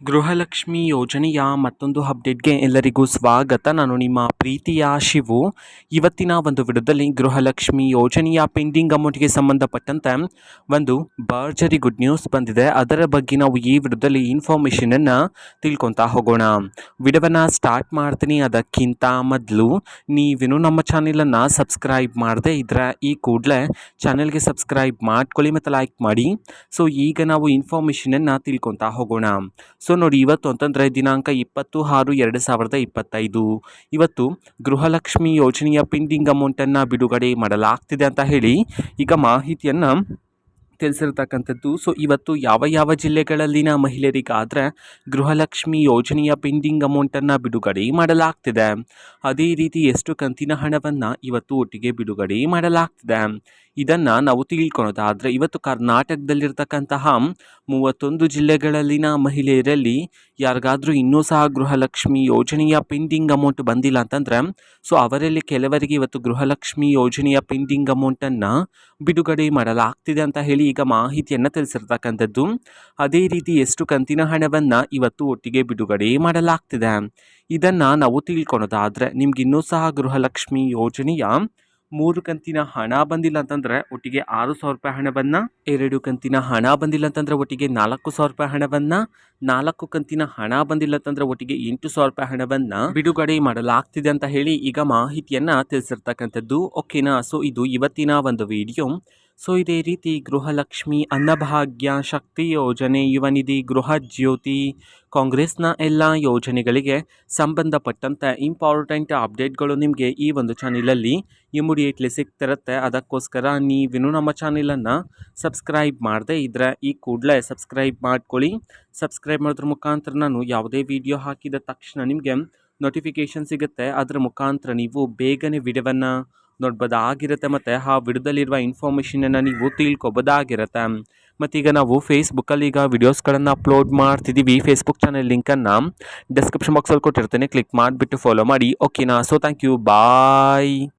ಗೃಹಲಕ್ಷ್ಮಿ ಯೋಜನೆಯ ಮತ್ತೊಂದು ಅಪ್ಡೇಟ್ಗೆ ಎಲ್ಲರಿಗೂ ಸ್ವಾಗತ. ನಾನು ನಿಮ್ಮ ಪ್ರೀತಿಯ ಶಿವು. ಇವತ್ತಿನ ಒಂದು ವಿಡಿಯೋದಲ್ಲಿ ಗೃಹಲಕ್ಷ್ಮಿ ಯೋಜನೆಯ ಪೆಂಡಿಂಗ್ ಅಮೌಂಟ್ಗೆ ಸಂಬಂಧಪಟ್ಟಂತೆ ಒಂದು ಭರ್ಜರಿ ಗುಡ್ ನ್ಯೂಸ್ ಬಂದಿದೆ. ಅದರ ಬಗ್ಗೆ ನಾವು ಈ ವಿಡಿಯೋದಲ್ಲಿ ಇನ್ಫಾರ್ಮೇಷನನ್ನು ತಿಳ್ಕೊತಾ ಹೋಗೋಣ. ವಿಡಿಯೋವನ್ನು ಸ್ಟಾರ್ಟ್ ಮಾಡ್ತೀನಿ. ಅದಕ್ಕಿಂತ ಮೊದಲು ನೀವೇನು ನಮ್ಮ ಚಾನೆಲನ್ನು ಸಬ್ಸ್ಕ್ರೈಬ್ ಮಾಡದೆ ಇದ್ರೆ ಈ ಕೂಡಲೇ ಚಾನೆಲ್ಗೆ ಸಬ್ಸ್ಕ್ರೈಬ್ ಮಾಡ್ಕೊಳ್ಳಿ ಮತ್ತು ಲೈಕ್ ಮಾಡಿ. ಸೊ ಈಗ ನಾವು ಇನ್ಫಾರ್ಮೇಷನನ್ನು ತಿಳ್ಕೊತಾ ಹೋಗೋಣ. ಸೊ ನೋಡಿ, ಇವತ್ತು ಅಂತಂದರೆ ದಿನಾಂಕ 20/6/2025 ಇವತ್ತು ಗೃಹಲಕ್ಷ್ಮಿ ಯೋಜನೆಯ ಪೆಂಡಿಂಗ್ ಅಮೌಂಟನ್ನು ಬಿಡುಗಡೆ ಮಾಡಲಾಗ್ತಿದೆ ಅಂತ ಹೇಳಿ ಈಗ ಮಾಹಿತಿಯನ್ನು ತಿಳಿಸಿರ್ತಕ್ಕಂಥದ್ದು. ಸೊ ಇವತ್ತು ಯಾವ ಯಾವ ಜಿಲ್ಲೆಗಳಲ್ಲಿನ ಮಹಿಳೆಯರಿಗಾದರೆ ಗೃಹಲಕ್ಷ್ಮಿ ಯೋಜನೆಯ ಪೆಂಡಿಂಗ್ ಅಮೌಂಟನ್ನು ಬಿಡುಗಡೆ ಮಾಡಲಾಗ್ತಿದೆ, ಅದೇ ರೀತಿ ಎಷ್ಟು ಕಂತಿನ ಹಣವನ್ನು ಇವತ್ತು ಒಟ್ಟಿಗೆ ಬಿಡುಗಡೆ ಮಾಡಲಾಗ್ತಿದೆ ಇದನ್ನು ನಾವು ತಿಳ್ಕೊಳೋದಾದರೆ, ಇವತ್ತು ಕರ್ನಾಟಕದಲ್ಲಿರ್ತಕ್ಕಂತಹ 31 ಜಿಲ್ಲೆಗಳಲ್ಲಿನ ಮಹಿಳೆಯರಲ್ಲಿ ಯಾರಿಗಾದರೂ ಇನ್ನೂ ಸಹ ಗೃಹಲಕ್ಷ್ಮಿ ಯೋಜನೆಯ ಪೆಂಡಿಂಗ್ ಅಮೌಂಟ್ ಬಂದಿಲ್ಲ ಅಂತಂದರೆ, ಸೊ ಅವರಲ್ಲಿ ಕೆಲವರಿಗೆ ಇವತ್ತು ಗೃಹಲಕ್ಷ್ಮಿ ಯೋಜನೆಯ ಪೆಂಡಿಂಗ್ ಅಮೌಂಟನ್ನು ಬಿಡುಗಡೆ ಮಾಡಲಾಗ್ತಿದೆ ಅಂತ ಹೇಳಿ ಈಗ ಮಾಹಿತಿಯನ್ನು ತಿಳಿಸಿರ್ತಕ್ಕಂಥದ್ದು. ಅದೇ ರೀತಿ ಎಷ್ಟು ಕಂತಿನ ಹಣವನ್ನು ಇವತ್ತು ಒಟ್ಟಿಗೆ ಬಿಡುಗಡೆ ಮಾಡಲಾಗ್ತಿದೆ ಇದನ್ನು ನಾವು ತಿಳ್ಕೊಳೋದಾದರೆ, ನಿಮ್ಗಿನ್ನೂ ಸಹ ಗೃಹಲಕ್ಷ್ಮಿ ಯೋಜನೆಯ 3 ಕಂತಿನ ಹಣ ಬಂದಿಲ್ಲ ಅಂತಂದರೆ ಒಟ್ಟಿಗೆ 6,000 ರೂಪಾಯಿ ಹಣವನ್ನು, 2 ಕಂತಿನ ಹಣ ಬಂದಿಲ್ಲ ಅಂತಂದರೆ ಒಟ್ಟಿಗೆ 4,000 ರೂಪಾಯಿ ಹಣವನ್ನು, 4 ಕಂತಿನ ಹಣ ಬಂದಿಲ್ಲ ಅಂತಂದರೆ ಒಟ್ಟಿಗೆ 8,000 ರೂಪಾಯಿ ಹಣವನ್ನು ಬಿಡುಗಡೆ ಮಾಡಲಾಗ್ತಿದೆ ಅಂತ ಹೇಳಿ ಈಗ ಮಾಹಿತಿಯನ್ನು ತಿಳಿಸಿರ್ತಕ್ಕಂಥದ್ದು. ಓಕೆನಾ. ಸೊ ಇದು ಇವತ್ತಿನ ಒಂದು ವಿಡಿಯೋ. ಸೊ ಇದೇ ರೀತಿ ಗೃಹಲಕ್ಷ್ಮಿ, ಅನ್ನಭಾಗ್ಯ, ಶಕ್ತಿ ಯೋಜನೆ, ಯುವ ನಿಧಿ, ಗೃಹ ಜ್ಯೋತಿ, ಕಾಂಗ್ರೆಸ್ನ ಎಲ್ಲ ಯೋಜನೆಗಳಿಗೆ ಸಂಬಂಧಪಟ್ಟಂತೆ ಇಂಪಾರ್ಟೆಂಟ್ ಅಪ್ಡೇಟ್ಗಳು ನಿಮಗೆ ಈ ಒಂದು ಚಾನಲಲ್ಲಿ ಇಮಿಡಿಯೇಟ್ಲಿ ಸಿಗ್ತಿರುತ್ತೆ. ಅದಕ್ಕೋಸ್ಕರ ನೀವೇನು ನಮ್ಮ ಚಾನಲನ್ನು ಸಬ್ಸ್ಕ್ರೈಬ್ ಮಾಡದೆ ಇದ್ದರೆ ಈ ಕೂಡಲೇ ಸಬ್ಸ್ಕ್ರೈಬ್ ಮಾಡ್ಕೊಳ್ಳಿ. ಸಬ್ಸ್ಕ್ರೈಬ್ ಮಾಡೋದ್ರ ಮುಖಾಂತರ ನಾನು ಯಾವುದೇ ವಿಡಿಯೋ ಹಾಕಿದ ತಕ್ಷಣ ನಿಮಗೆ ನೋಟಿಫಿಕೇಷನ್ ಸಿಗುತ್ತೆ. ಅದರ ಮುಖಾಂತರ ನೀವು ಬೇಗನೆ ವಿಡಿಯೋವನ್ನು ನೋಡ್ಬೋದಾಗಿರುತ್ತೆ ಮತ್ತು ಆ ವಿಡಿಯೋದಲ್ಲಿರುವ ಇನ್ಫಾರ್ಮೇಷನನ್ನು ನೀವು ತಿಳ್ಕೊಬೋದಾಗಿರುತ್ತೆ. ಮತ್ತೀಗ ನಾವು ಫೇಸ್ಬುಕ್ಕಲ್ಲಿ ಈಗ ವಿಡಿಯೋಸ್ಗಳನ್ನು ಅಪ್ಲೋಡ್ ಮಾಡ್ತಿದ್ದೀವಿ. ಫೇಸ್ಬುಕ್ ಚಾನಲ್ ಲಿಂಕನ್ನು ಡಿಸ್ಕ್ರಿಪ್ಷನ್ ಬಾಕ್ಸಲ್ಲಿ ಕೊಟ್ಟಿರ್ತೇನೆ, ಕ್ಲಿಕ್ ಮಾಡಿಬಿಟ್ಟು ಫಾಲೋ ಮಾಡಿ. ಓಕೆನಾ. So thank you, bye.